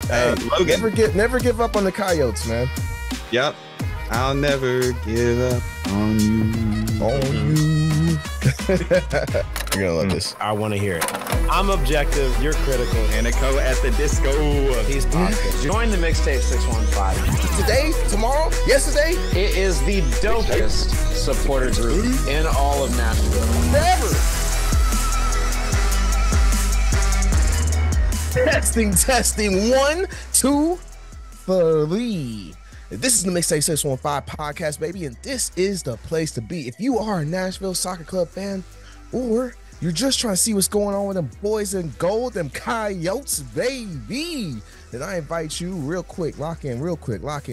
Hey, Logan. never give up on the Coyotes, man. Yep. I'll never give up on you. You're gonna love this. I want to hear it. I'm objective. You're critical. Anico at the disco. He's positive. Join the Mixtape 615. Today, tomorrow, yesterday, It is the dopest supporter group in all of Nashville. never. Testing. 1, 2, 3. This is the Mixtape 615 podcast, baby, and this is the place to be. If you are a Nashville Soccer Club fan, or you're just trying to see what's going on with them boys in gold, them Coyotes, baby, then I invite you real quick, lock in.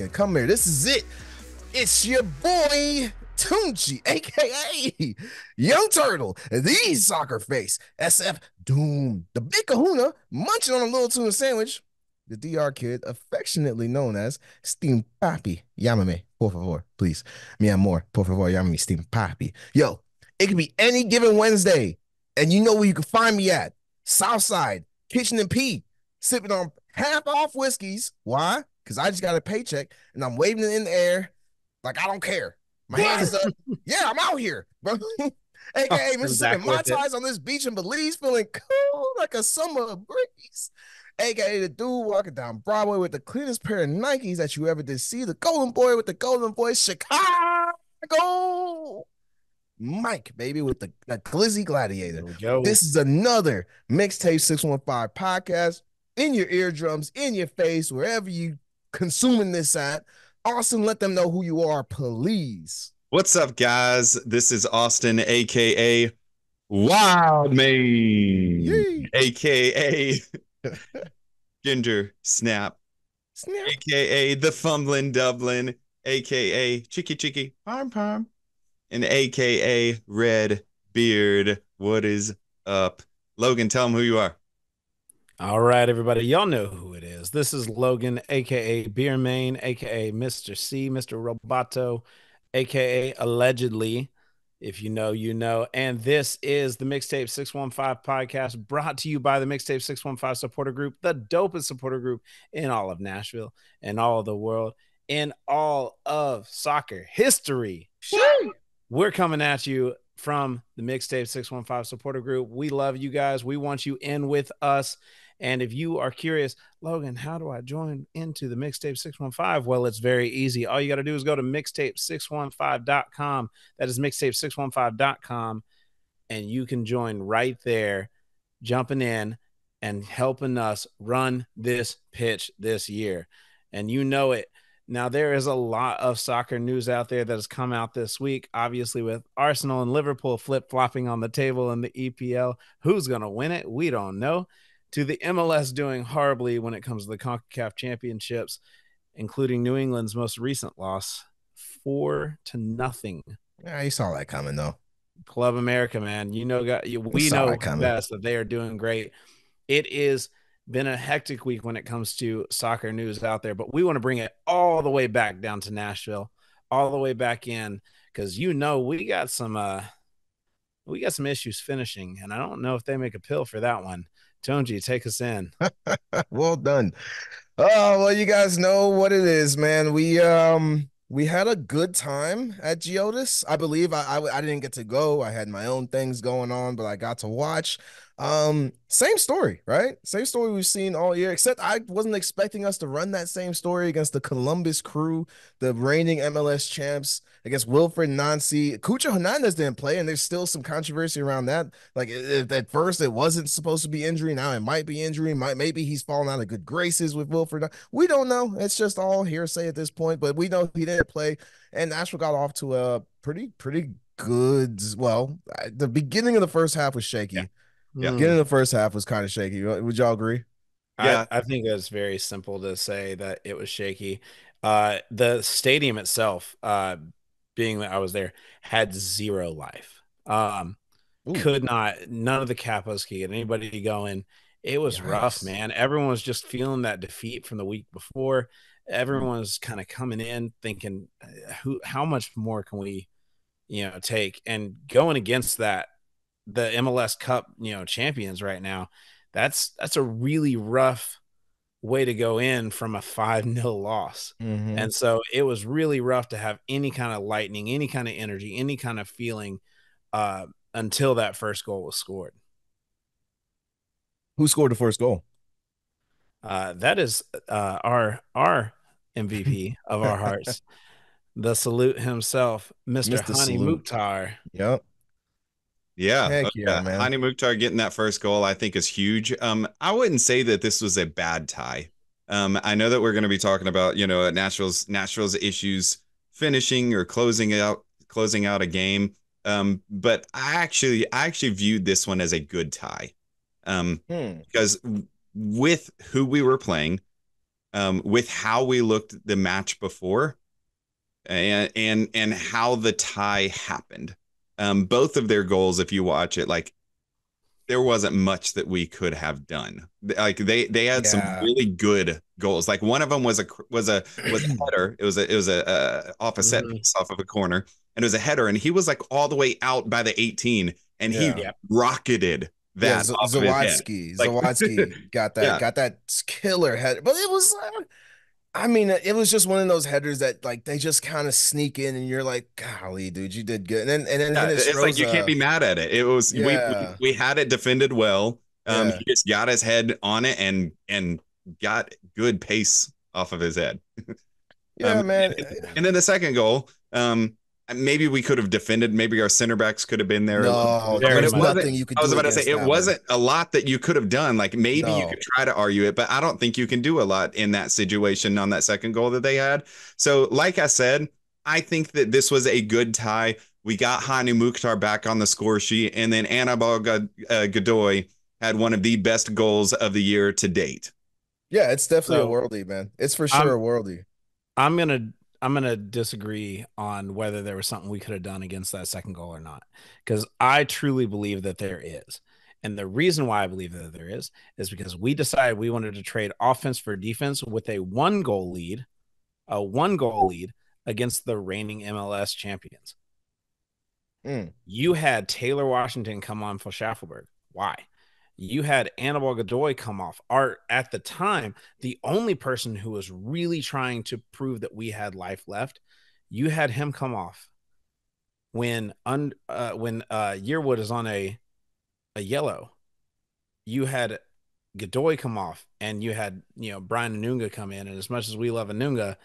Come here, this is it. It's your boy, Tunji, aka Young Turtle, the soccer face, SF Doom, the big kahuna, munching on a little tuna sandwich, the DR kid, affectionately known as Steam Papi. Llámame, por favor, please. Mi amor, por favor, llámame Steam Papi. Yo, it could be any given Wednesday, and you know where you can find me at. Southside, Kitchen and P, sipping on half off whiskeys. Why? Because I just got a paycheck, and I'm waving it in the air like I don't care. My hands up. Yeah, I'm out here, bro. AKA Mississippi Mai Tais on this beach in Belize, feeling cool like a summer breeze. AKA the dude walking down Broadway with the cleanest pair of Nikes that you ever did see. The golden boy with the golden voice, Chicago. Mike, baby, with the glizzy gladiator. This is another Mixtape 615 podcast in your eardrums, in your face, wherever you consuming this at. Austin, let them know who you are, please. What's up, guys? This is Austin, aka Wild Main, aka Ginger Snap, aka the Fumbling Dublin, aka Chicky Parm, and aka Red Beard. What is up? Logan, tell them who you are. All right, everybody. Y'all know who it is. This is Logan, a.k.a. Beer Main, a.k.a. Mr. C, Mr. Roboto, a.k.a. Allegedly. If you know, you know. And this is the Mixtape 615 podcast brought to you by the Mixtape 615 supporter group, the dopest supporter group in all of Nashville and all of the world, in all of soccer history. We're coming at you from the Mixtape 615 supporter group. We love you guys. We want you in with us. And if you are curious, Logan, how do I join into the Mixtape 615? Well, it's very easy. All you got to do is go to mixtape615.com. That is mixtape615.com. And you can join right there, jumping in and helping us run this pitch this year. And you know it. Now, there is a lot of soccer news out there that has come out this week, obviously with Arsenal and Liverpool flip-flopping on the table in the EPL. Who's going to win it? We don't know. To the MLS doing horribly when it comes to the CONCACAF championships, including New England's most recent loss, 4-0. Yeah, you saw that coming, though. Club America, man. You know, we know best that they are doing great. It is been a hectic week when it comes to soccer news out there, but we want to bring it all the way back down to Nashville, all the way back in, because we got some issues finishing, and I don't know if they make a pill for that one. Tunji, take us in. Well done. Oh, well, you guys know what it is, man. We had a good time at Geodis. I believe I didn't get to go. I had my own things going on, but I got to watch. Same story, right? Same story we've seen all year, except I wasn't expecting us to run that same story against the Columbus Crew, the reigning MLS champs, against Wilfred Nancy. Cucho Hernandez didn't play, and there's still some controversy around that. Like, at first it wasn't supposed to be injury, now it might be injury. Maybe he's fallen out of good graces with Wilfred. We don't know. It's just all hearsay at this point, but we know he didn't play, and Nashville got off to a pretty good. Well, the beginning of the first half was shaky. Yeah. Beginning of the first half was kind of shaky. Would y'all agree? Yeah, I think it's very simple to say that it was shaky. The stadium itself, being that I was there, had zero life. None of the capos could get anybody going. It was rough, man. Everyone was just feeling that defeat from the week before. Everyone was kind of coming in thinking, how much more can we, take? And going against that, the MLS Cup, champions right now, that's a really rough way to go in from a 5-0 loss. Mm-hmm. And so it was really rough to have any kind of lightning, any kind of energy, any kind of feeling until that first goal was scored. Who scored the first goal? That is our MVP of our hearts, the salute himself, Mr. Mr. Hani Salute. Mukhtar. Yep. Yeah, Heck yeah, man. Hani Mukhtar getting that first goal, I think, is huge. I wouldn't say that this was a bad tie. I know that we're going to be talking about, Nashville's issues finishing or closing out a game. But I actually viewed this one as a good tie. Because with who we were playing, with how we looked the match before, and how the tie happened. Both of their goals, if you watch it, like there wasn't much that we could have done. Like they had some really good goals. Like one of them was a header. It was a off a set piece off of a corner, and it was a header, and he was like all the way out by the 18, and he rocketed that. Zawadzki got that killer header, but it was. I mean, it was just one of those headers that like they just kind of sneak in, and you're like, "Golly, dude, you did good." And then it's like you can't be mad at it. It was we had it defended well. He just got his head on it and got good pace off of his head. Man. And then the second goal, maybe we could have defended. Maybe our center backs could have been there. No, there was nothing you could do. I was about to say, it wasn't a lot that you could have done. Like maybe you could try to argue it, but I don't think you can do a lot in that situation on that second goal that they had. So like I said, I think that this was a good tie. We got Hani Mukhtar back on the score sheet, and then Anibal Godoy had one of the best goals of the year to date. Yeah, it's definitely a worldie, man. It's for sure a worldie. I'm gonna disagree on whether there was something we could have done against that second goal or not, because I truly believe that there is. And the reason why I believe that there is because we decided we wanted to trade offense for defense with a one goal lead against the reigning MLS champions. You had Taylor Washington come on for Schaffelberg. Why? You had Anibal Godoy come off. At the time, the only person who was really trying to prove that we had life left, you had him come off when Yearwood is on a yellow. You had Godoy come off, and you had Brian Anunga come in. And as much as we love Anunga,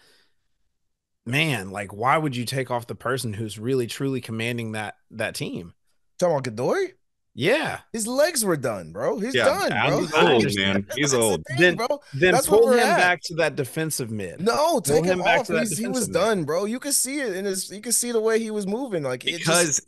man, like why would you take off the person who's really truly commanding that team? Talking about Godoy? Yeah, his legs were done, bro. He's done, bro. He's old, man. He's old. Then pull him back to that defensive mid. No, take him off. He was done, bro. You could see it you could see the way he was moving, like because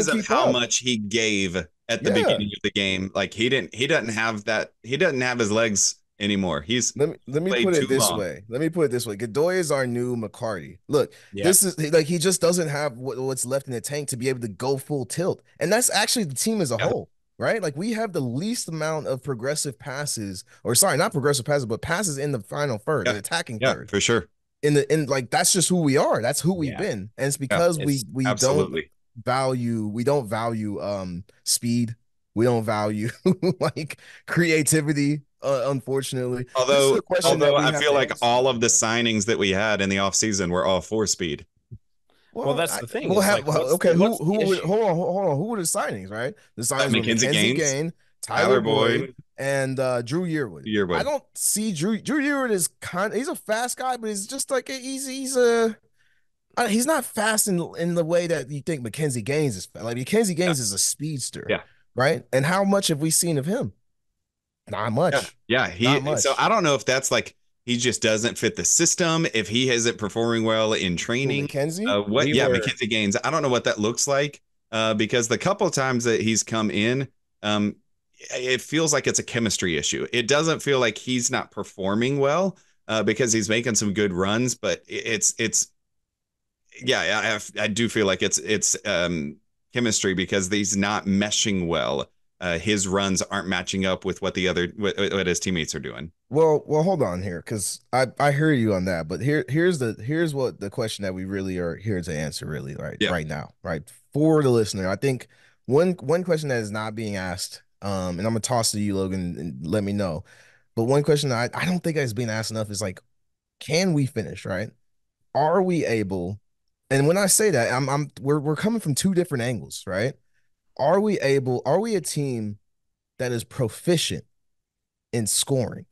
of how much he gave at the beginning of the game. Like he doesn't have that. He doesn't have his legs anymore. Let me put it this way. Godoy is our new McCarty. Look, this is like he just doesn't have what's left in the tank to be able to go full tilt, and that's actually the team as a whole, right? Like we have the least amount of progressive passes, or sorry, not progressive passes, but passes in the final third, the attacking third, for sure. In like that's just who we are. That's who we've been, and it's because we don't value speed. We don't value like creativity. Unfortunately, although I feel like all of the signings that we had in the offseason were all 4-speed. Well, that's the thing. Who were the signings, right? The signings were Mackenzie Gaines, Tyler Boyd, and Drew Yearwood. I don't see Drew Yearwood is he's a fast guy, but he's just like he's not fast in the way that you think Mackenzie Gaines is. Like Mackenzie Gaines is a speedster, right? And how much have we seen of him? Not much. Not much. So I don't know if that's like he just doesn't fit the system, if he isn't performing well in training. Mackenzie? Mackenzie Gaines. I don't know what that looks like because the couple of times that he's come in, it feels like it's a chemistry issue. It doesn't feel like he's not performing well because he's making some good runs, but I do feel like it's chemistry because he's not meshing well. His runs aren't matching up with what what his teammates are doing. Well, hold on here, because I hear you on that, but here's what the question that we really are here to answer, really, right now, right, for the listener. I think one question that is not being asked, and I'm gonna toss to you, Logan, and let me know. But one question that I don't think is being asked enough is like, can we finish, right? Are we able? And when I say that, we're coming from two different angles, right? Are we able? Are we a team that is proficient in scoring,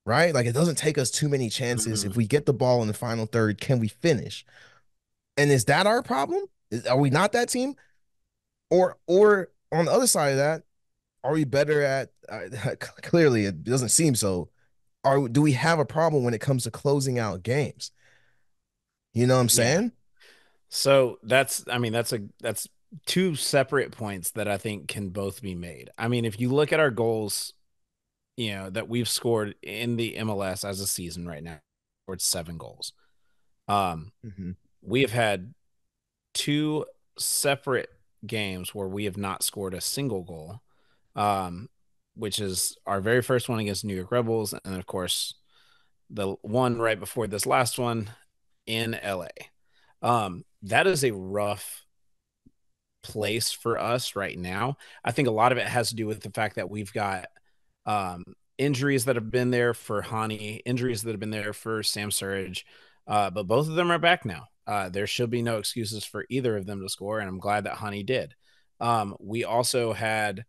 right? Like it doesn't take us too many chances. If we get the ball in the final third, can we finish? And is that our problem? Are we not that team? Or on the other side of that, are we better at? Clearly, it doesn't seem so. Do we have a problem when it comes to closing out games? You know what I'm Yeah. saying? So that's two separate points that I think can both be made. I mean, if you look at our goals, that we've scored in the MLS as a season right now, scored 7 goals. Mm-hmm. We have had 2 separate games where we have not scored a single goal, which is our very first one against New York Rebels, and then of course the one right before this last one in LA. That is a rough place for us right now. I think a lot of it has to do with the fact that we've got injuries that have been there for Hani, injuries that have been there for Sam Surridge, but both of them are back now. There should be no excuses for either of them to score, and I'm glad that Hani did. We also had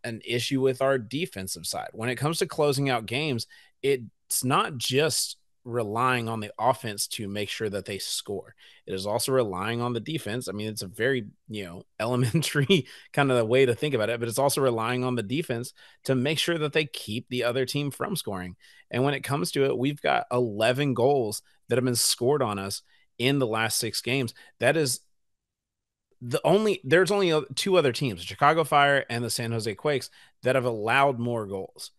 an issue with our defensive side. When it comes to closing out games, it's not just relying on the offense to make sure that they score. It is also relying on the defense. I mean, it's a very, elementary kind of way to think about it, but it's also relying on the defense to make sure that they keep the other team from scoring. And when it comes to it, we've got 11 goals that have been scored on us in the last 6 games. That is there's only 2 other teams, Chicago Fire and the San Jose Quakes, that have allowed more goals.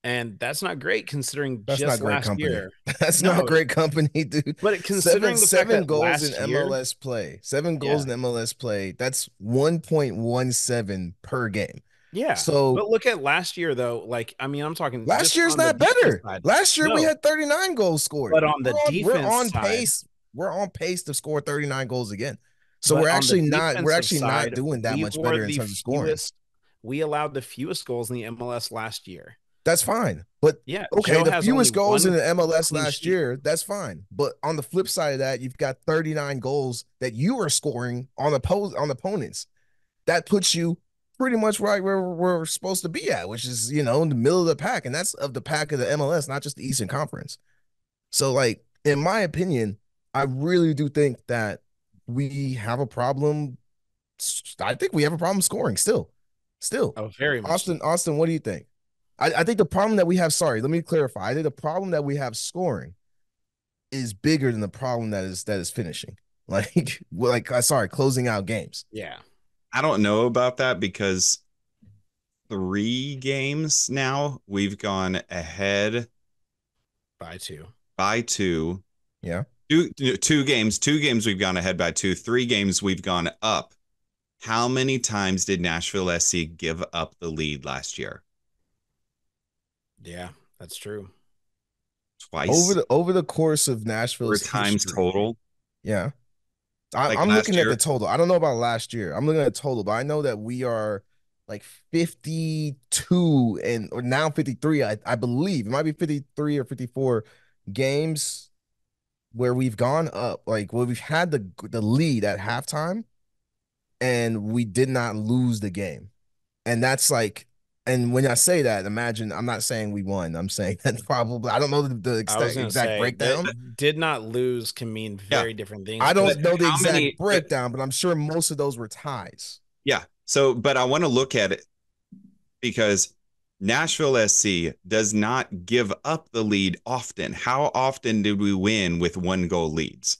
And that's not great considering That's just not great last company. year. That's No, not great company, dude. but considering the fact Seven that goals in last year, MLS play. 7 goals in MLS play. That's 1.17 per game. yeah. So But look at last year though. Like, I mean, I'm talking last just year's on the not defense better. side. Last year we No, had 39 goals scored. but on the We're defense on side, pace. We're on pace to score 39 goals again. So but we're on the actually not defensive side, doing that we much were better in the terms of scoring. fewest. We allowed the fewest goals in the MLS last year. That's fine. But Yeah, okay, Joe the has only fewest goals in one the MLS clean last sheet. year, that's fine. But on the flip side of that, you've got 39 goals that you are scoring on opponents. That puts you pretty much right where we're supposed to be at, which is, in the middle of the pack. And that's of the pack of the MLS, not just the Eastern Conference. So, like, in my opinion, I really do think that we have a problem. I think we have a problem scoring still. Still. Oh, very much so. Austin, what do you think? I think the problem that we have, sorry, let me clarify. I think the problem that we have scoring is bigger than the problem that is finishing. Sorry, closing out games. Yeah. I don't know about that because 3 games now we've gone ahead by 2. By 2. Yeah. Two games we've gone ahead by 2. 3 games we've gone up. How many times did Nashville SC give up the lead last year? Yeah, that's true. Twice. Over the course of Nashville's 4 times history. total. Yeah. Like I'm looking year. at the total. I don't know about last year. I'm looking at the total, but I know that we are like 52 or now 53. I believe it might be 53 or 54 games where we've gone up, like where we've had the lead at halftime and we did not lose the game. And that's like, and when I say that, imagine I'm not saying we won. I'm saying that probably I don't know the exact breakdown. Did not lose can mean very different things. I don't know the exact breakdown, but I'm sure most of those were ties. Yeah. So, but I want to look at it because Nashville SC does not give up the lead often. How often did we win with 1-goal leads?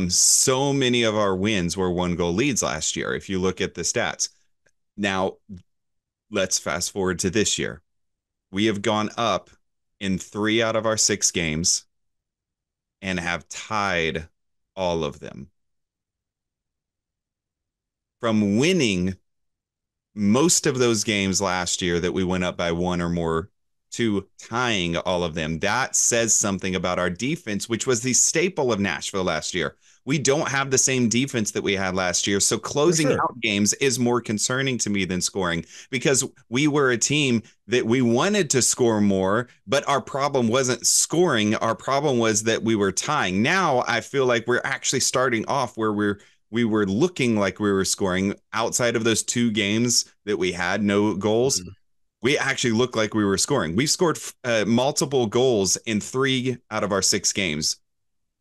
So many of our wins were 1-goal leads last year. If you look at the stats. Now, let's fast forward to this year. We have gone up in 3 out of our 6 games and have tied all of them. From winning most of those games last year that we went up by 1 or more to tying all of them, that says something about our defense, which was the staple of Nashville last year. we don't have the same defense that we had last year. So closing out games is more concerning to me than scoring, because we were a team that we wanted to score more, but our problem wasn't scoring. Our problem was that we were tying. Now I feel like we're actually starting off where we were looking like we were scoring. Outside of those 2 games that we had no goals. Mm-hmm. We actually looked like we were scoring. We scored multiple goals in 3 out of our 6 games.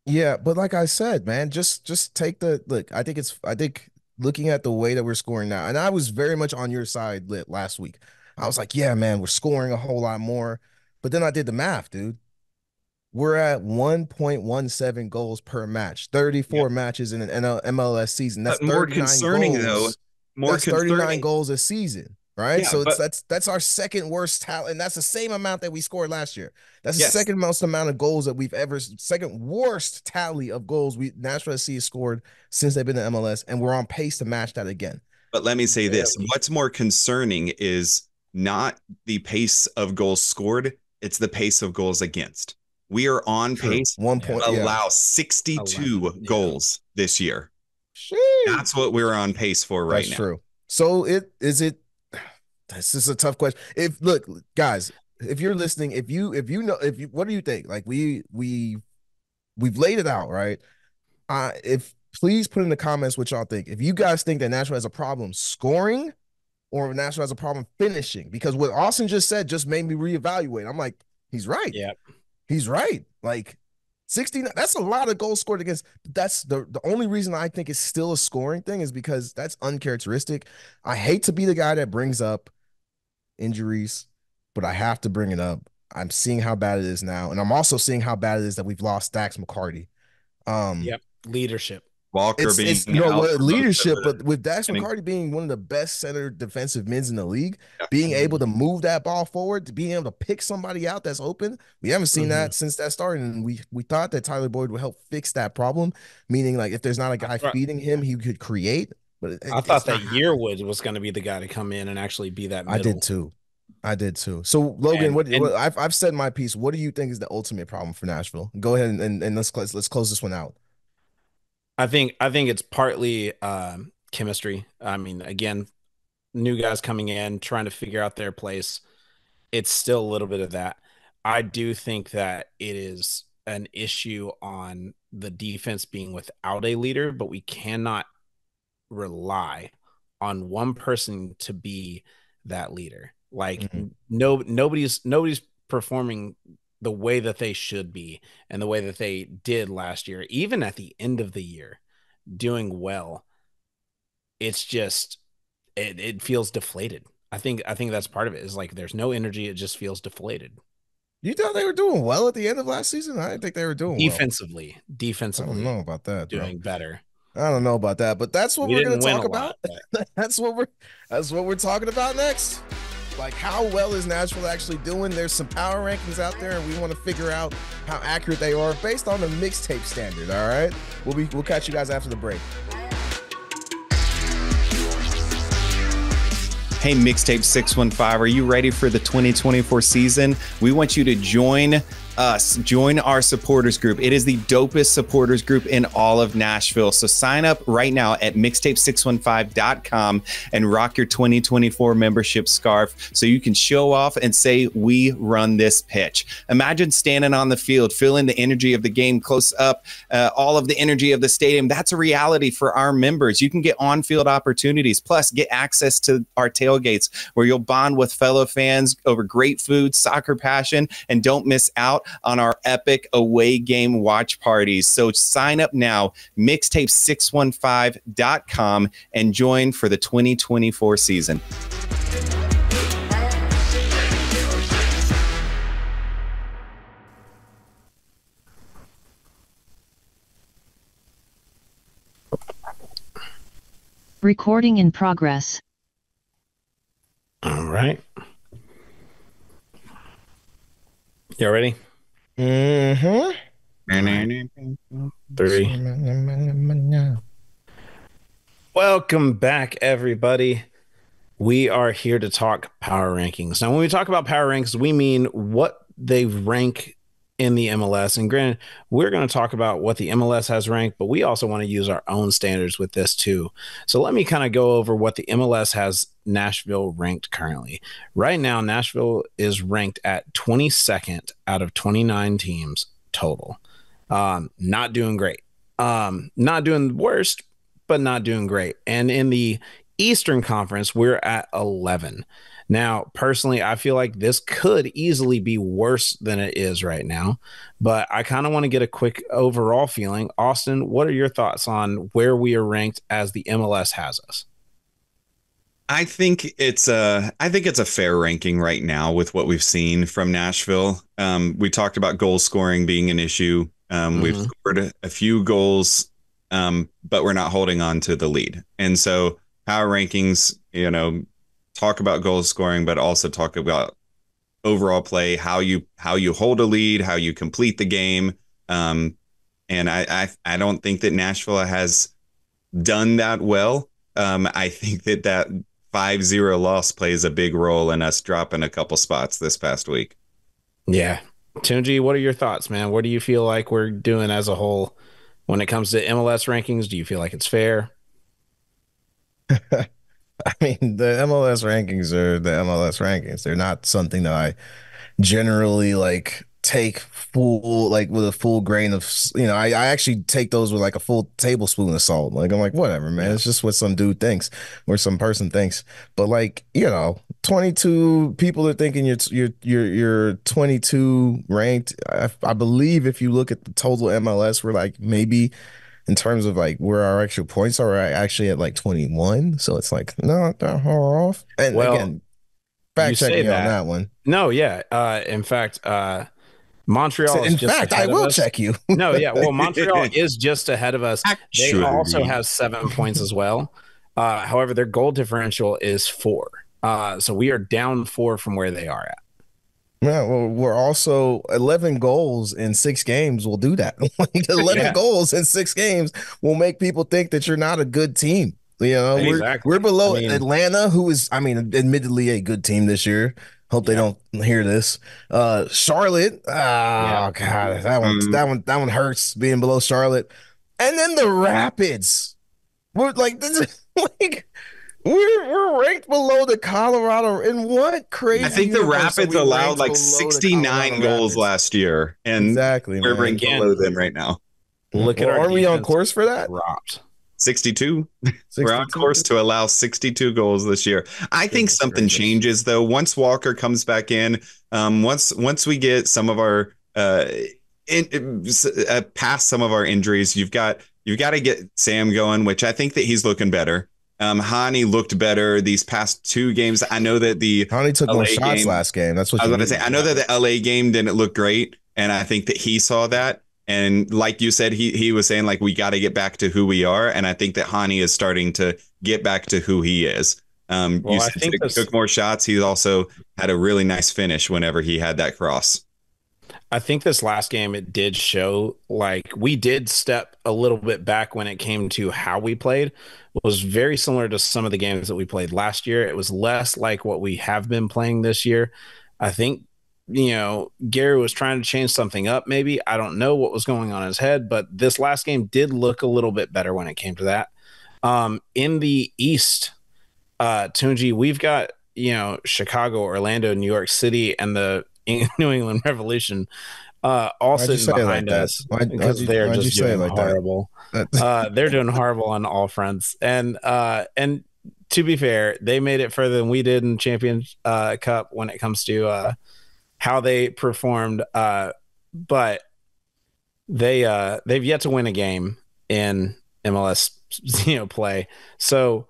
Yeah, but like I said, man, just take the look. I think looking at the way that we're scoring now, and I was very much on your side last week. I was like, yeah, man, we're scoring a whole lot more. But then I did the math, dude. We're at 1.17 goals per match, 34 matches in an MLS season. That's more concerning goals. That's 39 goals a season. Right. Yeah, so that's our second worst talent. And that's the same amount that we scored last year. That's the second most amount of goals that we've ever, second worst tally of goals Nashville SC has scored since they've been in MLS. And we're on pace to match that again. But let me say this. What's more concerning is not the pace of goals scored. It's the pace of goals against. We are on pace to allow 62 goals this year. Jeez. That's what we're on pace for right now. That's true. So this is a tough question. Look, guys, if you're listening, what do you think? Like we've laid it out, right? Please put in the comments what y'all think. If you guys think that Nashville has a problem scoring or Nashville has a problem finishing, because what Austin just said just made me reevaluate. I'm like, he's right. Yeah, he's right. Like 69, that's a lot of goals scored against. That's the only reason I think it's still a scoring thing is because that's uncharacteristic. I hate to be the guy that brings up injuries, but I have to bring it up. I'm seeing how bad it is now, and I'm also seeing how bad it is that we've lost Dax McCarty. Leadership. Walker being leadership, but with Dax McCarty being one of the best center defensive mids in the league, being able to move that ball forward, being able to pick somebody out that's open, we haven't seen that since that started. And we thought that Tyler Boyd would help fix that problem, meaning like if there's not a guy feeding him, he could create. But I thought that Yearwood was going to be the guy to come in and actually be that middle. I did too. So Logan, I've said my piece. What do you think is the ultimate problem for Nashville? Go ahead and let's close this one out. I think it's partly chemistry. I mean, again, new guys coming in, trying to figure out their place. It's still a little bit of that. I do think that it is an issue on the defense being without a leader, but we cannot rely on one person to be that leader. Like nobody's performing the way that they should be and the way that they did last year, even at the end of the year, doing well. It's just, it feels deflated. I think that's part of it, is like, there's no energy. It just feels deflated. You thought they were doing well at the end of last season? I didn't think they were doing defensively. I don't know about that. Doing better. I don't know about that, but that's what we're going to talk about. That's what we're talking about next. Like, how well is Nashville actually doing? There's some power rankings out there, and we want to figure out how accurate they are based on the mixtape standard. All right, we'll catch you guys after the break. Hey, Mixtape 615, are you ready for the 2024 season? We want you to join us. Join our supporters group. It is the dopest supporters group in all of Nashville. So sign up right now at mixtape615.com and rock your 2024 membership scarf so you can show off and say, we run this pitch. Imagine standing on the field, feeling the energy of the game close up, all of the energy of the stadium. That's a reality for our members. You can get on-field opportunities, plus get access to our tailgates where you'll bond with fellow fans over great food, soccer passion, and don't miss out on our epic away game watch parties. So sign up now, mixtape615.com, and join for the 2024 season. Recording in progress. All right. You ready? Mm-hmm. 3. Welcome back, everybody. We are here to talk power rankings. Now, when we talk about power rankings, we mean what they rank in the MLS. And granted, we're going to talk about what the MLS has ranked, but we also want to use our own standards with this too. So let me kind of go over what the MLS has Nashville ranked currently. Right now, Nashville is ranked at 22nd out of 29 teams total. Not doing great. Not doing the worst, but not doing great. And in the Eastern Conference, we're at 11. Now, personally, I feel like this could easily be worse than it is right now, but I kind of want to get a quick overall feeling. Austin, what are your thoughts on where we are ranked as the MLS has us? I think it's a fair ranking right now with what we've seen from Nashville. We talked about goal scoring being an issue. We've scored a few goals, but we're not holding on to the lead. And so power rankings, talk about goal scoring, but also talk about overall play, how you hold a lead, how you complete the game. And I don't think that Nashville has done that well. I think that 5-0 loss plays a big role in us dropping a couple spots this past week. Yeah. Tunji, what are your thoughts, man? What do you feel like we're doing as a whole when it comes to MLS rankings? Do you feel like it's fair? I mean, the MLS rankings are the MLS rankings. They're not something that I generally like take full, like with a full grain of, I actually take those with like a full tablespoon of salt. Like, I'm like, whatever, man. Yeah. It's just what some dude thinks or some person thinks. But like, 22 people are thinking you're 22 ranked. I believe if you look at the total MLS, we're like maybe in terms of like where our actual points are, we're actually at like 21. So it's like not that far off. And again, fact check me on that one. No, yeah. In fact, Montreal is just ahead I will of us. Check you. No, yeah. Well, Montreal is just ahead of us. They also have 7 points as well. However, their goal differential is 4. So we are down 4 from where they are at. Yeah, well, we're also 11 goals in 6 games will do that. 11 goals in 6 games will make people think that you're not a good team. Exactly. We're below Atlanta, who is, admittedly a good team this year. Hope they don't hear this. Charlotte, God, that one hurts being below Charlotte. And then the Rapids. We're like, this is like. We're ranked below the Colorado. And what crazy? I think the Rapids allowed like 69 goals last year, and exactly, we're ranked below them right now. Look at are we on course for that? Dropped 62. We're on course to allow 62 goals this year. I think something changes though once Walker comes back in. Once we get some of our past some of our injuries, you've got to get Sam going, which I think that he's looking better. Hani looked better these past 2 games. I know that the Hani took more shots last game. That's what I was going to say. I know that the LA game didn't look great, and I think that he saw that. And like you said, he was saying like we got to get back to who we are, and I think that Hani is starting to get back to who he is. You said he took more shots. He also had a really nice finish whenever he had that cross. I think this last game, it did show like we did step a little bit back when it came to how we played. It was very similar to some of the games that we played last year. It was less like what we have been playing this year. I think, Gary was trying to change something up. Maybe I don't know what was going on in his head, but this last game did look a little bit better when it came to that. In the East, Tunji, we've got, Chicago, Orlando, New York City, and the New England Revolution all sitting behind us because they're just doing horrible. They're doing horrible on all fronts. And to be fair, they made it further than we did in Champions Cup when it comes to how they performed. But they've yet to win a game in MLS play. So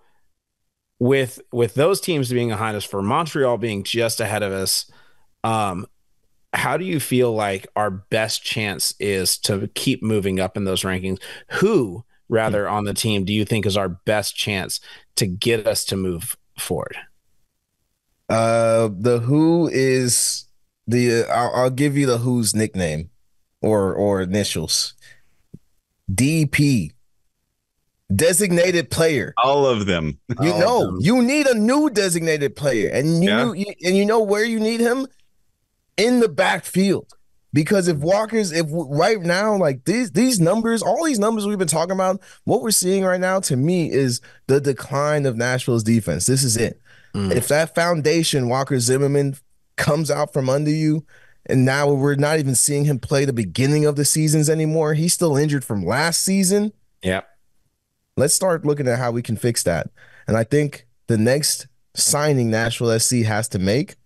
with those teams being behind us, for Montreal being just ahead of us, how do you feel like our best chance is to keep moving up in those rankings? Who, rather, on the team do you think is our best chance to get us to move forward? The Who is I'll give you the Who's nickname or initials. DP. Designated player. All of them. You need a new designated player, and you know where you need him? In the backfield. Because if right now, like these numbers, all these numbers we've been talking about, what we're seeing right now to me is the decline of Nashville's defense. This is it. If that foundation, Walker Zimmerman, comes out from under you, and now we're not even seeing him play the beginning of the seasons anymore. He's still injured from last season. Yeah. Let's start looking at how we can fix that. And I think the next signing Nashville SC has to make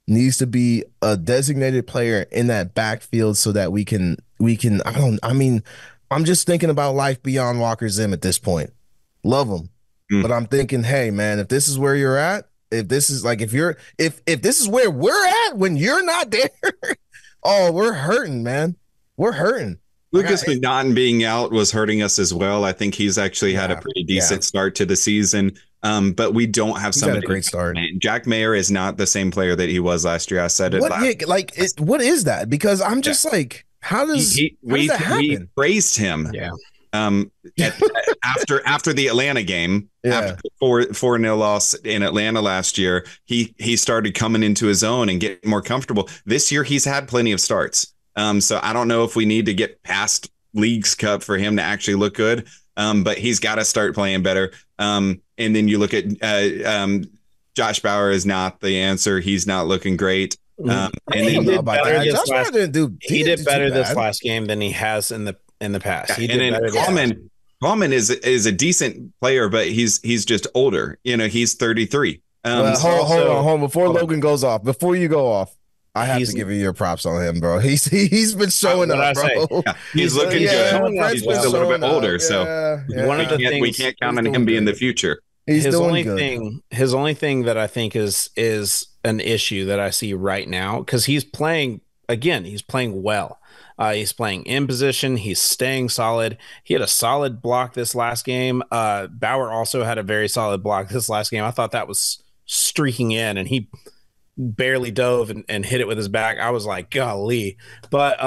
needs to be a designated player in that backfield so that we can I'm just thinking about life beyond Walker Zim at this point. Love him. But I'm thinking, hey man, if this is where you're at, if this is like if this is where we're at when you're not there, oh, we're hurting, man. We're hurting. Lucas McNaughton being out was hurting us as well. I think he's actually had a pretty decent start to the season. But we don't have somebody. He's had a great start. Jack Mayer is not the same player that he was last year. I said it. What is that? Because I'm just like, how does that happen? We praised him. Yeah. After the Atlanta game, after the 4-0 loss in Atlanta last year, he started coming into his own and getting more comfortable. This year, he's had plenty of starts. So I don't know if we need to get past Leagues Cup for him to actually look good. But he's got to start playing better. And then you look at Josh Bauer is not the answer. He's not looking great. And then he did better this last game than he has in the past. He did better. Coleman is a decent player, but he's just older. He's 33. Hold on. Before Logan goes off, before you go off, I have to give you your props on him, bro. He's been showing up, bro. Yeah, he's looking good. He's just a little bit older, so we can't count on him being the future. His only thing that I think is an issue that I see right now, because he's playing well. He's playing in position. He's staying solid. He had a solid block this last game. Bauer also had a very solid block this last game. I thought that was streaking in, and he barely dove and hit it with his back. I was like, golly. But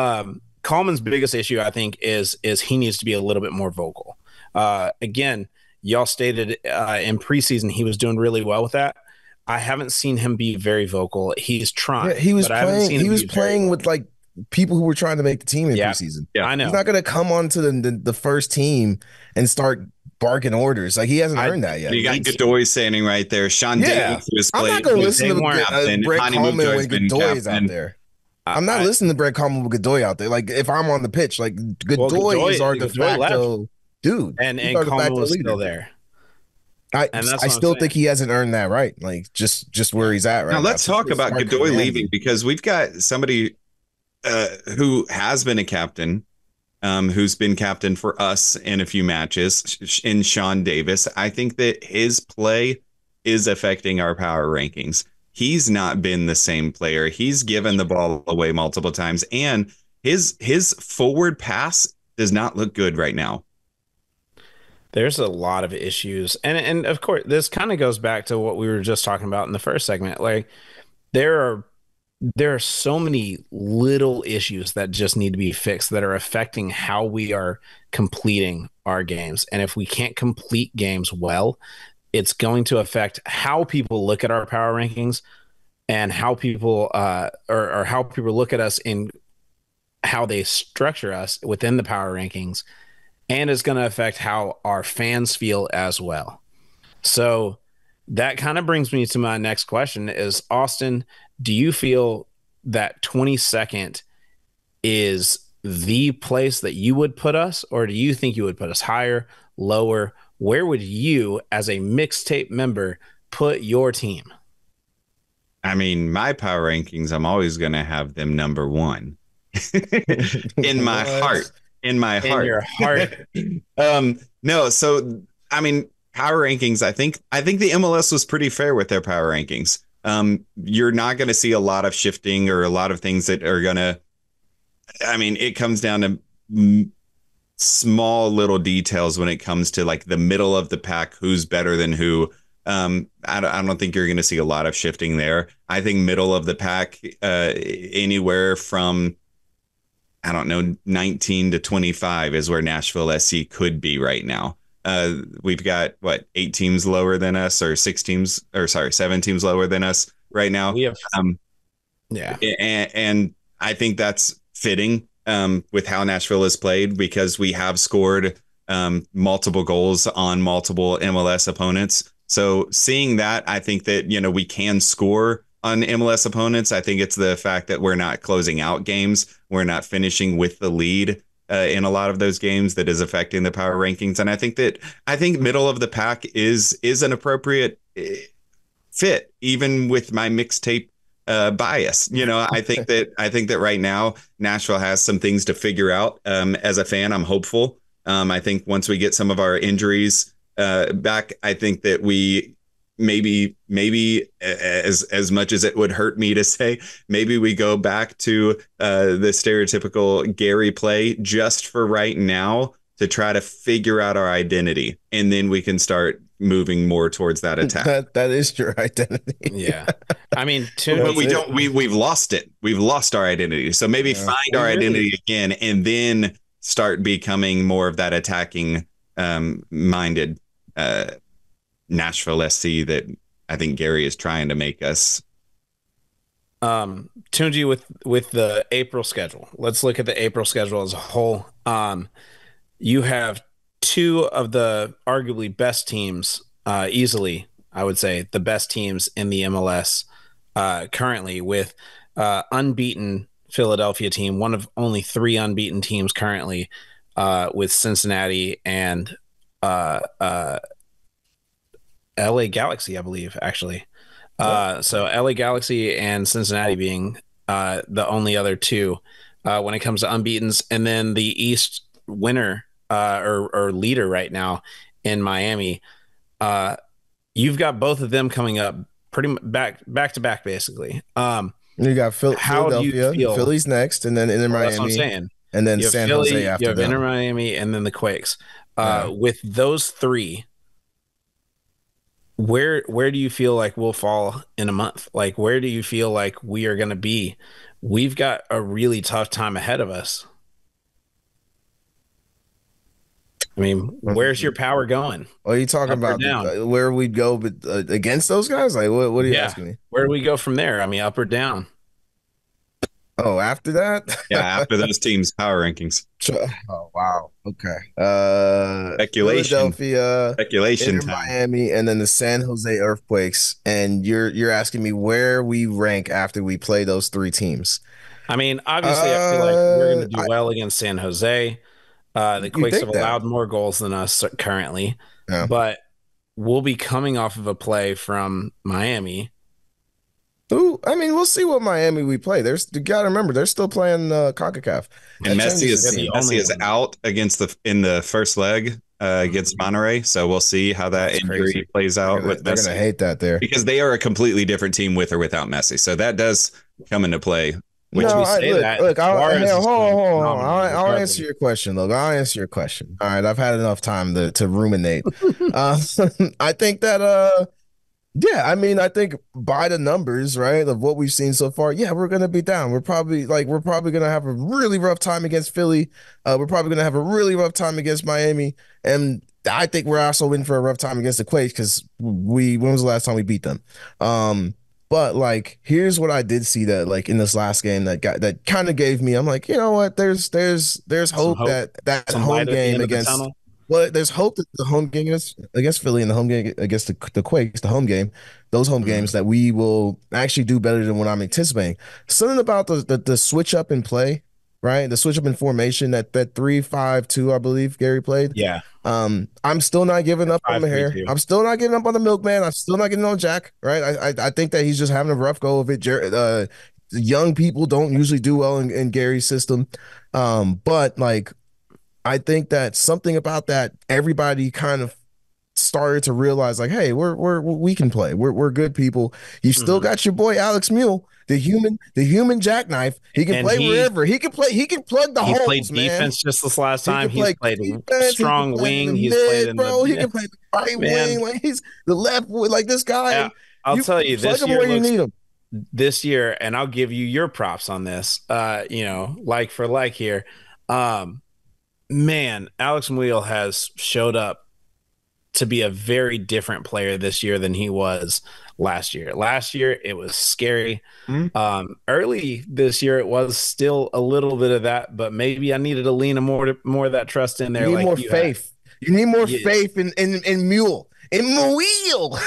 Coleman's biggest issue, I think, is he needs to be a little bit more vocal. Again, y'all stated in preseason he was doing really well with that. I haven't seen him be very vocal. He's trying. Yeah, he was playing with like people who were trying to make the team in preseason. Yeah, I know. He's not going to come onto the first team and start barking orders. Like, he hasn't earned that yet. You got Godoy standing right there. Sean Davis was playing. I'm not going to listen to Brett Coleman when Godoy is out there. I'm not listening to Brett Coleman with Godoy out there. Like, if I'm on the pitch, like Godoy is our de facto dude. And Coleman was still there. I still think he hasn't earned that right. Like, just where he's at right now. Now let's talk about Godoy leaving, because we've got somebody who has been a captain, who's been captain for us in a few matches, in Sean Davis. I think that his play is affecting our power rankings. He's not been the same player. He's given the ball away multiple times, and his forward pass does not look good right now. There's a lot of issues. And of course, this kind of goes back to what we were just talking about in the first segment. Like, there are so many little issues that just need to be fixed that are affecting how we are completing our games. And if we can't complete games well, it's going to affect how people look at our power rankings and how people or how people look at us in how they structure us within the power rankings. And it's going to affect how our fans feel as well. So that kind of brings me to my next question is, Austin, do you feel that 22nd is the place that you would put us, or do you think you would put us higher, lower? Where would you, as a Mixtape member, put your team? I mean, my power rankings, I'm always going to have them number one in my heart. In my heart. In your heart. No, so I mean, power rankings, I think the MLS was pretty fair with their power rankings. You're not going to see a lot of shifting or a lot of things that are going to, I mean, it comes down to small little details when it comes to like the middle of the pack, who's better than who. I don't think you're going to see a lot of shifting there. I think middle of the pack, anywhere from, I don't know, 19 to 25 is where Nashville SC could be right now. We've got 8 teams lower than us, or 7 teams lower than us right now. We have, and I think that's fitting with how Nashville has played, because we have scored multiple goals on multiple MLS opponents. So seeing that, I think that, we can score on MLS opponents. I think it's the fact that we're not closing out games. We're not finishing with the lead in a lot of those games that is affecting the power rankings. And I think middle of the pack is an appropriate fit, even with my mixtape bias. I think that right now Nashville has some things to figure out. As a fan, I'm hopeful. I think once we get some of our injuries back, I think that we maybe as much as it would hurt me to say, maybe we go back to the stereotypical Gary play just for right now to try to figure out our identity, and then we can start moving more towards that attack. That is your identity. Yeah. I mean, but we've lost it. We've lost our identity. So maybe find our identity again, and then start becoming more of that attacking minded Nashville SC that I think Gary is trying to make us. Tunji, with the April schedule, let's look at the April schedule as a whole. You have two of the arguably best teams, easily, I would say, the best teams in the MLS currently, with unbeaten Philadelphia team, one of only three unbeaten teams currently, with Cincinnati and LA Galaxy, I believe, actually. So LA Galaxy and Cincinnati being the only other two when it comes to unbeatens. And then the East winner or leader right now in Miami. You've got both of them coming up pretty much back to back, basically. You got Philadelphia, Philly's next, and then Inter Miami. That's what I'm saying. And then San Jose after that. You have Inter Miami and then the Quakes. With those three, where do you feel like we'll fall in a month? Like, where do you feel like we are going to be? We've got a really tough time ahead of us. I mean, where's your power going? Are you talking about where we'd go against those guys? Like, what are you asking me? Where do we go from there? I mean, up or down? Oh, after that? Yeah, after those teams' power rankings. Oh, wow. Okay. Speculation. Speculation time. Miami, and then the San Jose Earthquakes. And you're asking me where we rank after we play those three teams. I mean, obviously, I feel like we're going to do well against San Jose. The Quakes have allowed more goals than us currently, but we'll be coming off of a play from Miami. Ooh, I mean, we'll see what Miami we play. You got to remember, they're still playing CONCACAF. And Messi is out in the first leg against Monterrey, so we'll see how that injury plays out with Messi. They're going to hate that there. Because they are a completely different team with or without Messi, so that does come into play. Look, I'll answer your question, Logan. I'll answer your question. All right, I've had enough time to ruminate. I think that, I think by the numbers, right, of what we've seen so far, we're gonna be down. We're probably gonna have a really rough time against Philly. We're probably gonna have a really rough time against Miami, and I think we're also in for a rough time against the Quakes because when was the last time we beat them? But like, here's what I did see that like in this last game that kind of gave me. I'm like, you know what? There's hope that home game against. Well, there's hope that the home game against Philly and the home game against the Quakes, the home game, those home games that we will actually do better than what I'm anticipating. Something about the switch up in play, right? The switch up in formation that 3-5-2, I believe Gary played. Yeah. I'm still not giving up on Maher. I'm still not giving up on the Milkman. I'm still not getting on Jack, right? I think that he's just having a rough go of it. Young people don't usually do well in Gary's system. But like, I think that something about that, everybody kind of started to realize like, hey, we can play. We're good people. You still got your boy Alex Mule, the human jackknife. He can play wherever. He can play. He can plug the holes. He played defense just this last time. He's played strong wing. He's played in the he can play the right wing. Like he's the left. Like this guy. Yeah, I'll tell you, this year where you need him. This year, and I'll give you your props on this. Like for like here. Man, Alex Mule has showed up to be a very different player this year than he was last year. Last year, it was scary. Mm-hmm. Early this year, it was still a little bit of that, but maybe I needed to lean more of that trust in there. You need like more you faith. You need more Yeah. faith in Mule. In Mule.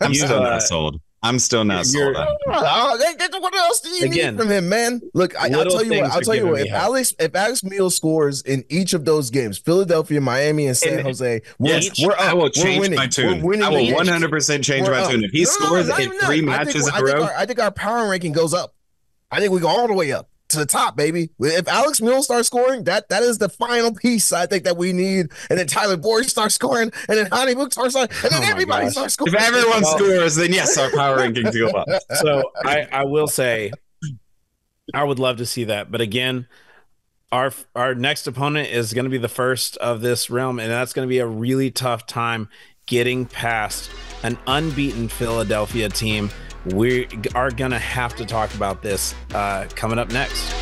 I'm still not sold. I'm still not sold on him. What else do you need from him, man? Look, I'll tell you what. I'll tell you what. If Alex Mule scores in each of those games, Philadelphia, Miami, and San Jose, we're up. I will change winning. my tune. We're winning. I will 100% change my tune. If he scores in 3 matches in a row, I think our power ranking goes up. I think we go all the way up to the top, baby. If Alex Mule starts scoring, that is the final piece I think that we need. And then Tyler Boyd starts scoring, and then Hani Mook starts scoring, and then everybody starts scoring. If everyone scores, then yes, our power rankings go up. So I will say, I would love to see that. But again, our next opponent is going to be the first of this realm, and that's going to be a really tough time getting past an unbeaten Philadelphia team. We are going to have to talk about this coming up next.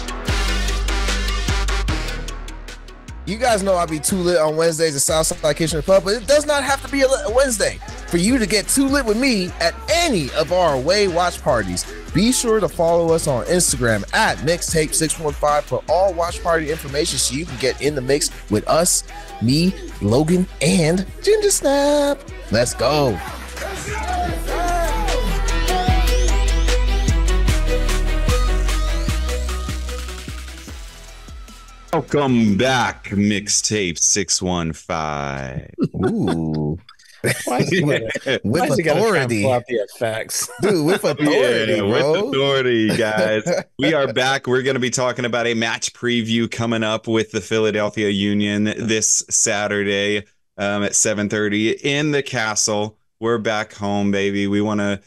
You guys know I'll be too lit on Wednesdays at Southside Kitchen Pub, but it does not have to be a Wednesday for you to get too lit with me at any of our away watch parties. Be sure to follow us on Instagram at Mixtape615 for all watch party information so you can get in the mix with us, me, Logan, and Ginger Snap. Let's go. Welcome back, Mixtape 615. Ooh. With authority. The effects. Dude, with authority, bro. With authority, guys. We are back. We're going to be talking about a match preview coming up with the Philadelphia Union this Saturday at 7:30 in the Castle. We're back home, baby. We want to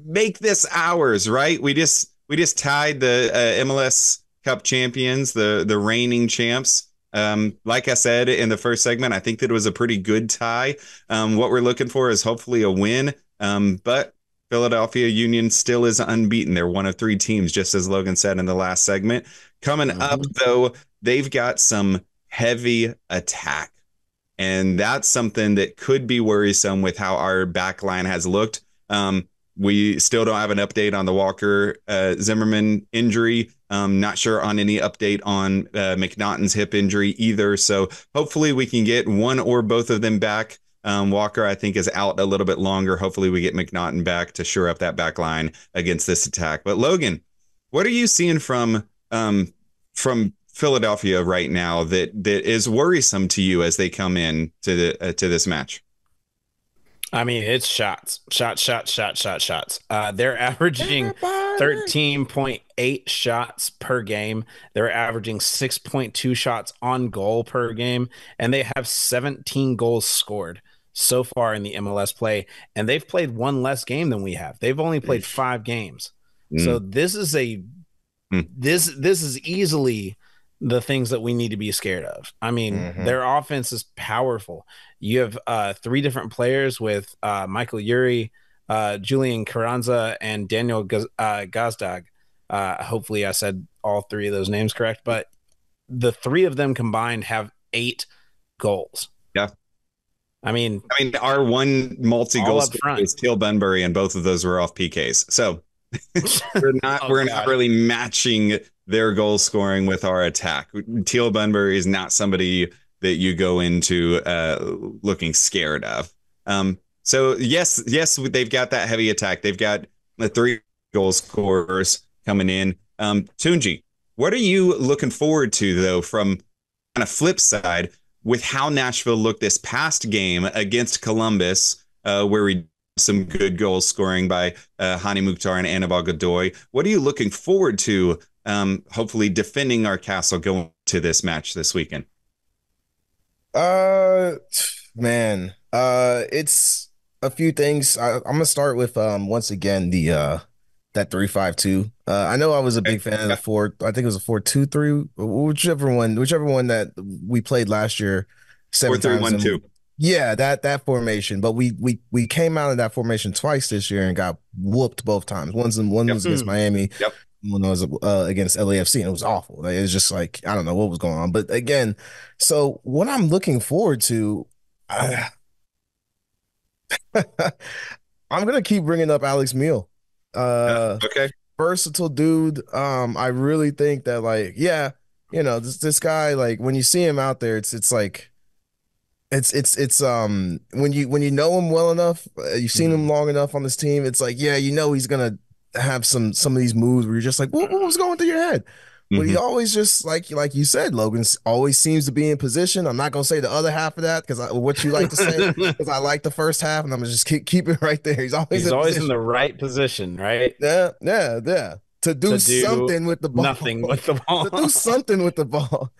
make this ours, right? We just tied the MLS Cup champions, the reigning champs. Like I said in the first segment, I think that it was a pretty good tie. What we're looking for is hopefully a win. But Philadelphia Union still is unbeaten. They're one of 3 teams, just as Logan said in the last segment. Coming up, though, they've got some heavy attack. And that's something that could be worrisome with how our back line has looked. We still don't have an update on the Walker Zimmerman injury. Not sure on any update on McNaughton's hip injury either. So hopefully we can get one or both of them back. Walker, I think, is out a little bit longer. Hopefully we get McNaughton back to shore up that back line against this attack. But Logan, what are you seeing from Philadelphia right now that is worrisome to you as they come in to this match? I mean, it's shots. They're averaging 13.8 shots per game. They're averaging 6.2 shots on goal per game, and they have 17 goals scored so far in the MLS play, and they've played one less game than we have. They've only played 5 games. So this is this is easily the things that we need to be scared of. I mean, their offense is powerful. You have 3 different players with Michael Yuri, Julian Carranza, and Daniel Gazdag. Hopefully I said all 3 of those names correct, but the 3 of them combined have 8 goals. Yeah. I mean, our one multi-goal scorer is Teal Bunbury, and both of those were off PKs. So we're not really matching their goal scoring with our attack. Teal Bunbury is not somebody that you go into looking scared of. So yes, they've got that heavy attack. They've got the 3 goal scorers coming in. Tunji, what are you looking forward to, though, from on a flip side with how Nashville looked this past game against Columbus, where we some good goal scoring by Hani Mukhtar and Anibal Godoy? What are you looking forward to, hopefully defending our castle going to this match this weekend? Man, it's a few things. I'm gonna start with once again the that 3-5-2. I know I was a big fan of the 4. I think it was a 4-2-3, whichever one that we played last year. 4-3-1-2. Yeah, that formation. But we came out of that formation twice this year and got whooped both times. One was against Miami. Yep. One was against LAFC, and it was awful. Like, it was just like, I don't know what was going on. But again, so what I'm looking forward to, I'm I'm gonna keep bringing up Alex Meal. Okay. Versatile dude. I really think that like, yeah, this guy, like when you see him out there, it's like it's when you know him well enough, you've seen him long enough on this team, it's like, yeah, he's gonna have some of these moves where you're just like, what was going through your head? But he always just like you said, Logan always seems to be in position. I'm not gonna say the other half of that because what you like to say, because I like the first half, and I'm gonna just keep it right there. He's always in the right position, right? Yeah. To do something with the ball. Nothing with the ball. To do something with the ball.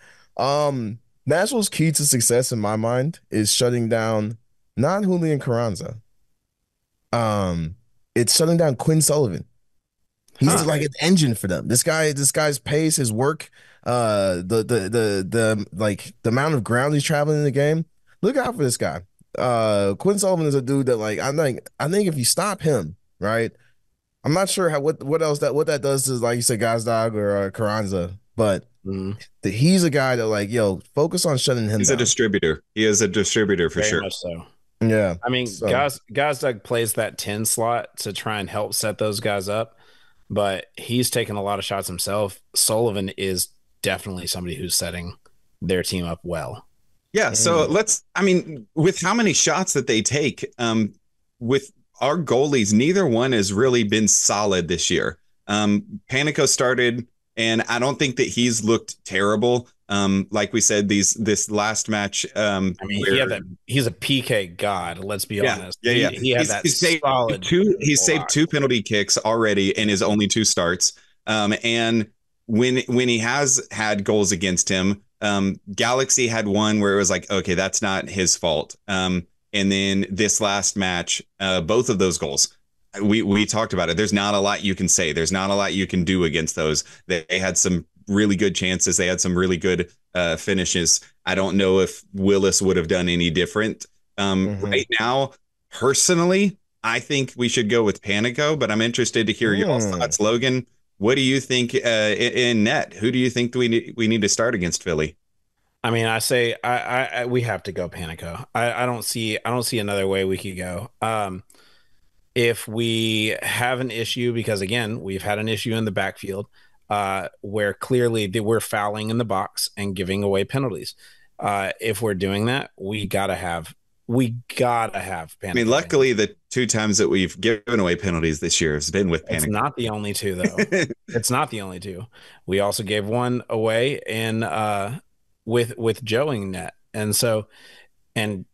Nashville's key to success in my mind is shutting down not Julian Carranza. It's shutting down Quinn Sullivan. He's like an engine for them. This guy's pace, his work, the like the amount of ground he's traveling in the game. Look out for this guy. Quinn Sullivan is a dude that like I think if you stop him, right? I'm not sure what that does to, like you said, Gazdag or Carranza, but he's a guy that like, focus on shutting him He's down. a distributor. He is a distributor for Very sure. much so. Yeah. I mean, Gazdag plays that 10 slot to try and help set those guys up, but he's taking a lot of shots himself. Sullivan is definitely somebody who's setting their team up well. Yeah. So with how many shots that they take, with our goalies, neither one has really been solid this year. Panico started, and I don't think that he's looked terrible. Like we said, this last match. He's a PK god. Let's be honest. Yeah. He had solid. He saved 2 penalty kicks already in his only 2 starts. And when he has had goals against him, Galaxy had one where it was like, okay, that's not his fault. And then this last match, both of those goals, we talked about it. There's not a lot you can say. There's not a lot you can do against those. They had some really good chances. They had some really good finishes. I don't know if Willis would have done any different. Right now, personally, I think we should go with Panico, but I'm interested to hear your thoughts. Logan, what do you think in net? Who do you think we need to start against Philly? I mean, I say we have to go Panico. I don't see another way we could go. If we have an issue, because again, we've had an issue in the backfield where clearly we're fouling in the box and giving away penalties. If we're doing that, we gotta have Panico. I mean, luckily the 2 times that we've given away penalties this year has been with Panico. It's not the only 2 though. It's not the only 2. We also gave one away in with Joeing net, and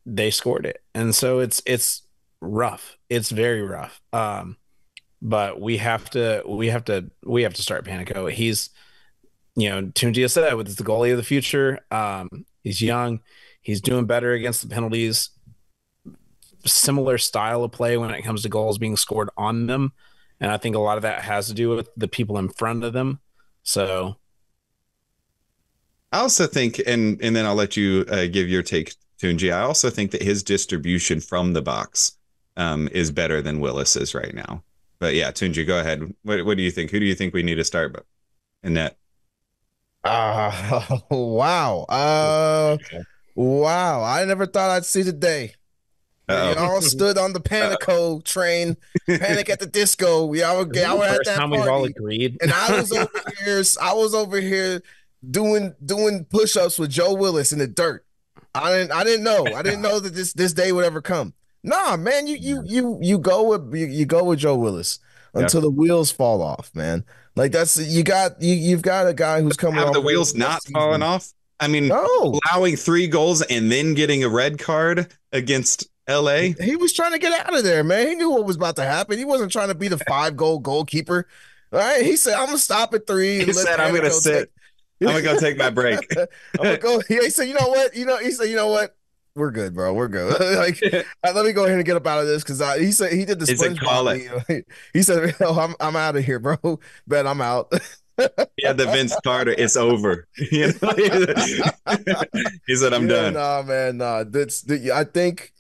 they scored it, and so it's rough. It's very rough. But we have to start Panico. He's, Tunji said, with the goalie of the future. He's young. He's doing better against the penalties. Similar style of play when it comes to goals being scored on them, and I think a lot of that has to do with the people in front of them. So I also think, and then I'll let you give your take, Tunji. I also think that his distribution from the box is better than Willis's right now. But yeah, Tunji, go ahead. What do you think? Who do you think we need to start in net? Wow. Wow. I never thought I'd see the day. We all stood on the Panico train, Panic at the Disco. We all were at that party. We've all agreed. And I was over here doing push-ups with Joe Willis in the dirt. I didn't know that this day would ever come. Nah, man, you go with Joe Willis until the wheels fall off, man. Like you've got a guy who's coming off. Have the wheels not falling off? I mean, allowing 3 goals and then getting a red card against LA. He was trying to get out of there, man. He knew what was about to happen. He wasn't trying to be the 5-goal goalkeeper. All right, he said, "I'm gonna stop at 3." He said, "I'm gonna sit. I'm gonna go take my break." I'm gonna go. He said, "You know what? He said, you know what? We're good, bro. We're good. Let me go ahead and get up out of this," because he said he did the SpongeBob. He said, "Oh, I'm out of here, bro. Bet I'm out." Yeah, the Vince Carter. It's over. He said, "I'm done." Nah, man. Nah. I think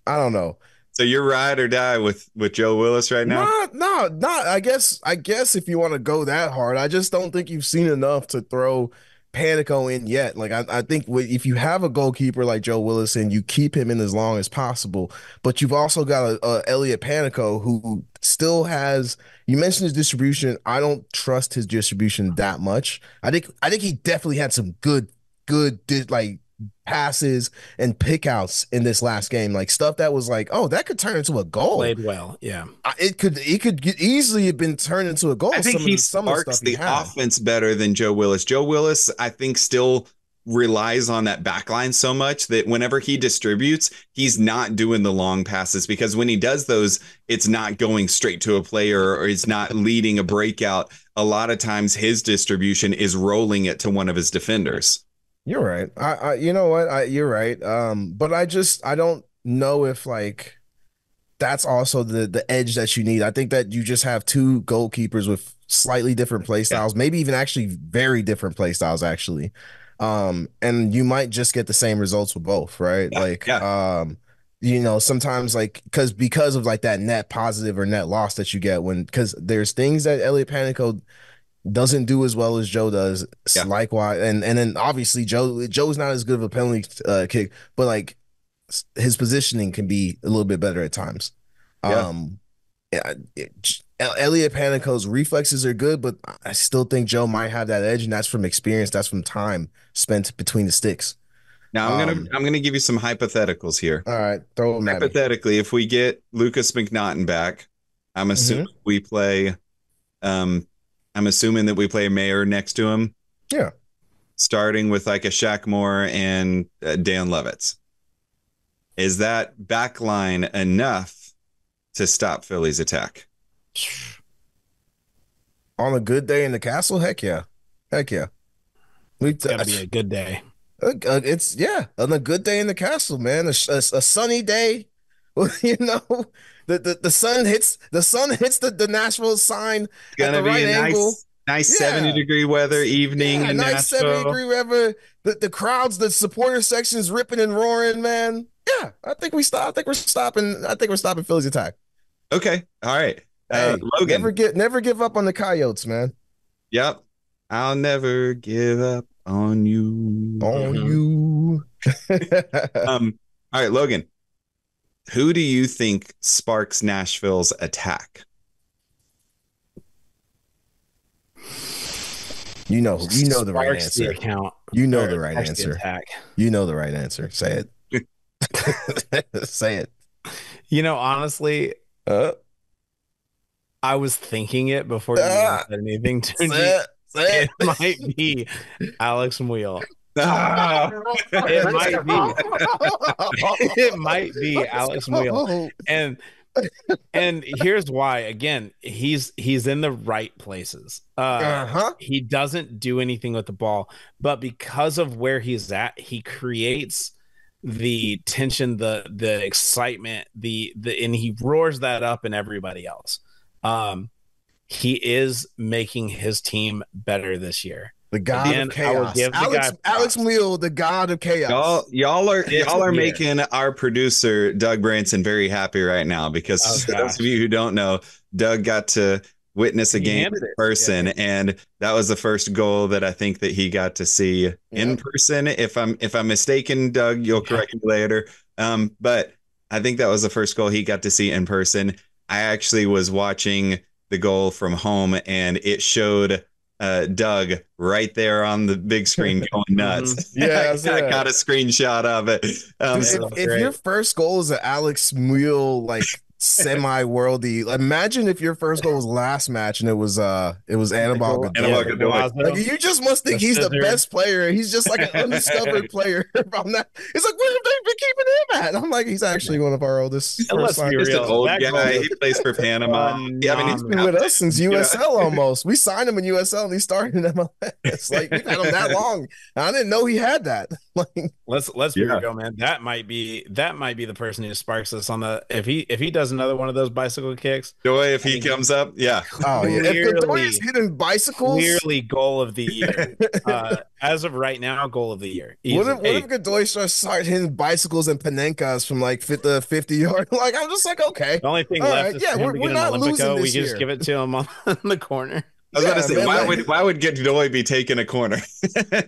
I don't know. So you're ride or die with Joe Willis right now? No. I guess if you want to go that hard, I just don't think you've seen enough to throw Panico in yet. Like I think if you have a goalkeeper like Joe Willison, you keep him in as long as possible. But you've also got a Elliot Panico who still has. You mentioned his distribution. I don't trust his distribution that much. I think he definitely had some good like passes and pickouts in this last game, like stuff that was like, oh, that could turn into a goal. Played well, yeah. It could easily have been turned into a goal. I think he sparks the offense better than Joe Willis. Joe Willis, I think, still relies on that back line so much that whenever he distributes, he's not doing the long passes, because when he does those, it's not going straight to a player or it's not leading a breakout. A lot of times his distribution is rolling it to one of his defenders. You're right. I you know what? You're right. But I don't know if like that's also the edge that you need. I think that you just have two goalkeepers with slightly different play styles, maybe even actually very different play styles actually. And you might just get the same results with both, right? You know, sometimes like because of like that net positive or net loss that you get because there's things that Elliot Panico doesn't do as well as Joe does. Yeah. Likewise, and then obviously Joe's not as good of a penalty kick, but like his positioning can be a little bit better at times. Yeah. Elliot Panico's reflexes are good, but I still think Joe might have that edge, and that's from experience. That's from time spent between the sticks. Now I'm gonna give you some hypotheticals here. All right, throw them at me. Hypothetically, if we get Lucas McNaughton back, I'm assuming we play. I'm assuming that we play Mayer next to him. Yeah. Starting with like a Shaq Moore and Dan Lovitz. Is that back line enough to stop Philly's attack? On a good day in the castle? Heck yeah. Heck yeah. It's gotta be a good day. It's on a good day in the castle, man. A sunny day. You know, the sun hits the Nashville sign at the right angle. Nice 70-degree weather evening in nice Nashville. 70-degree weather. The crowds, the supporter sections ripping and roaring, man. Yeah, I think we're stopping Philly's attack. Okay, all right. Hey, Logan, never give up on the Coyotes, man. Yep, I'll never give up on you. All right, Logan. Who do you think sparks Nashville's attack? You know the right answer. You know the right answer. You know the right answer. Say it. Say it. You know, honestly, I was thinking it before you said anything to me. It might be Alex Muyl. It might be Alex Muyl. And here's why. Again, he's in the right places. He doesn't do anything with the ball, but because of where he's at, he creates the tension, the excitement, and he roars that up in everybody else. He is making his team better this year. The god of chaos. Alex Muyl, the god of chaos. Y'all are making our producer Doug Branson very happy right now, because for those of you who don't know, Doug got to witness a game in person, and that was the first goal that I think that he got to see in person. If I'm mistaken, Doug, you'll correct me later. But I think that was the first goal he got to see in person. I actually was watching the goal from home, and it showed Doug right there on the big screen going nuts. I got a screenshot of it. If your first goal is an Alex Muyl like semi-worldy, imagine if your first goal was last match and it was Anibal Godoy. Like, you just must think he's the best player. He's just like an undiscovered player from that. It's like, where have they been keeping him at? I'm like, he's actually one of our oldest. Let's be real. An old guy. He plays for Panama. He's been with us since USL almost. We signed him in USL and he started in MLS. Like, we've had him that long. I didn't know he had that. Like, let's be real, man. That might be the person who sparks us on the if he does another one of those bicycle kicks. Joy, if he comes up, if Godoy is hitting bicycles, clearly goal of the year. As of right now, goal of the year. What if Godoy starts hitting bicycles and Panenkas from like the 50-yard? Like, I'm just like, okay. The only thing left is we're not losing this year. We just give it to him on the corner. I was about to say, man, why would Godoy be taking a corner?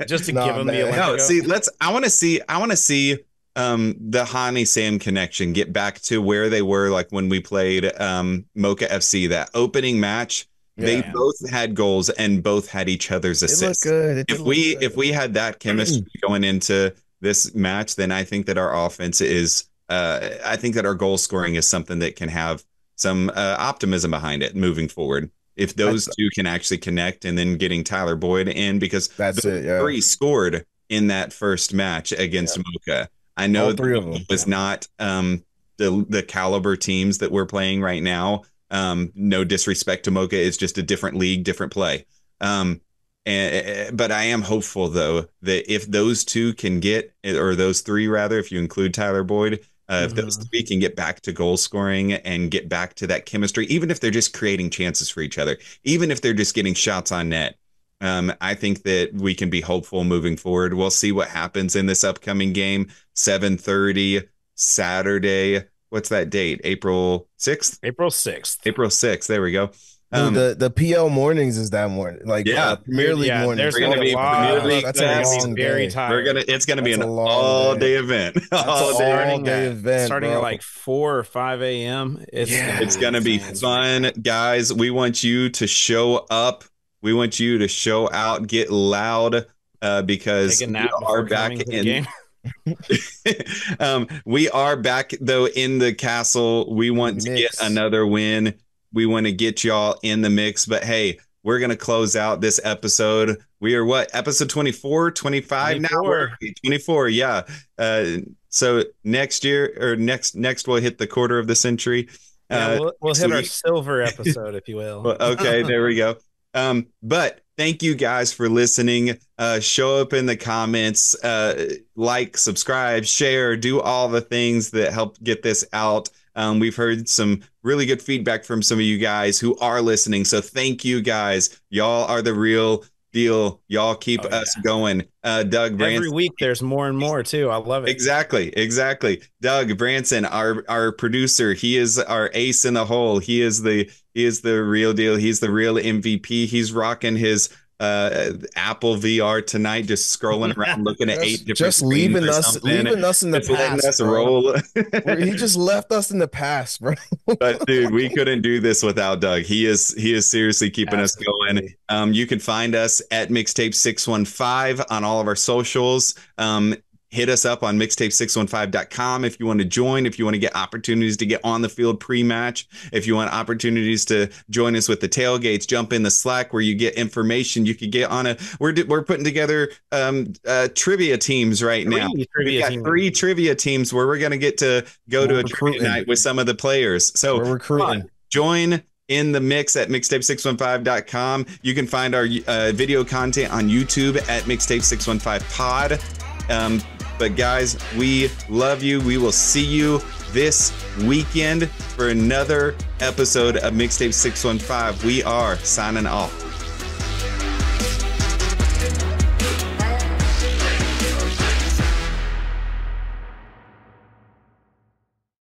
Just to give him the Electrico. No, see, I want to see the Hani Sam connection get back to where they were like when we played Mocha FC, that opening match. They both had goals and both had each other's assists. It looked good. If we had that chemistry going into this match, then I think that our offense is I think that our goal scoring is something that can have some optimism behind it moving forward. If those two can actually connect, and then getting Tyler Boyd in, because three scored in that first match against Mocha. I know that was not the caliber teams that we're playing right now. No disrespect to Mocha, it's just a different league, different play. But I am hopeful though that if those two can get, or those three rather, if you include Tyler Boyd, if those three can get back to goal scoring and get back to that chemistry, even if they're just creating chances for each other, even if they're just getting shots on net, I think that we can be hopeful moving forward. We'll see what happens in this upcoming game. 7:30 Saturday. What's that date? April 6th? April 6th. April 6th. There we go. The PL mornings is that morning, like Premier League morning. There's going to be Premier League. That's a long day. It's going to be an all-day event. All-day event, starting at like 4 or 5 a.m. It's going to be fun, guys. We want you to show up. We want you to show out, get loud, because we are back in the game. We are back though in the castle. We want to get another win. We want to get y'all in the mix, but hey, we're going to close out this episode. We are episode 24, 25 now? 24, yeah. So next year, or next we'll hit the quarter of the century. We'll hit our silver episode, if you will. Okay, there we go. But thank you guys for listening. Show up in the comments, like, subscribe, share, do all the things that help get this out. We've heard some really good feedback from some of you guys who are listening. So thank you guys. Y'all are the real deal. Y'all keep us going. Doug Branson. Every week there's more and more too. I love it. Exactly. Doug Branson, our producer, he is our ace in the hole. He is the real deal. He's the real MVP. He's rocking his Apple VR tonight, just scrolling around looking at 8 different just leaving us in the past. Roll. He just left us in the past, bro. But dude, we couldn't do this without Doug. He is seriously keeping us going. You can find us at Mixtape 615 on all of our socials. Hit us up on mixtape615.com if you want to join, if you want to get opportunities to get on the field pre-match, if you want opportunities to join us with the tailgates, jump in the Slack where you get information. You could get on we're putting together trivia teams right now. We've got 3 trivia teams where we're going to get to go to a trivia night with some of the players. So we're recruiting. Join in the mix at mixtape615.com. You can find our video content on YouTube at mixtape615pod. But guys, we love you. We will see you this weekend for another episode of Mixtape 615. We are signing off.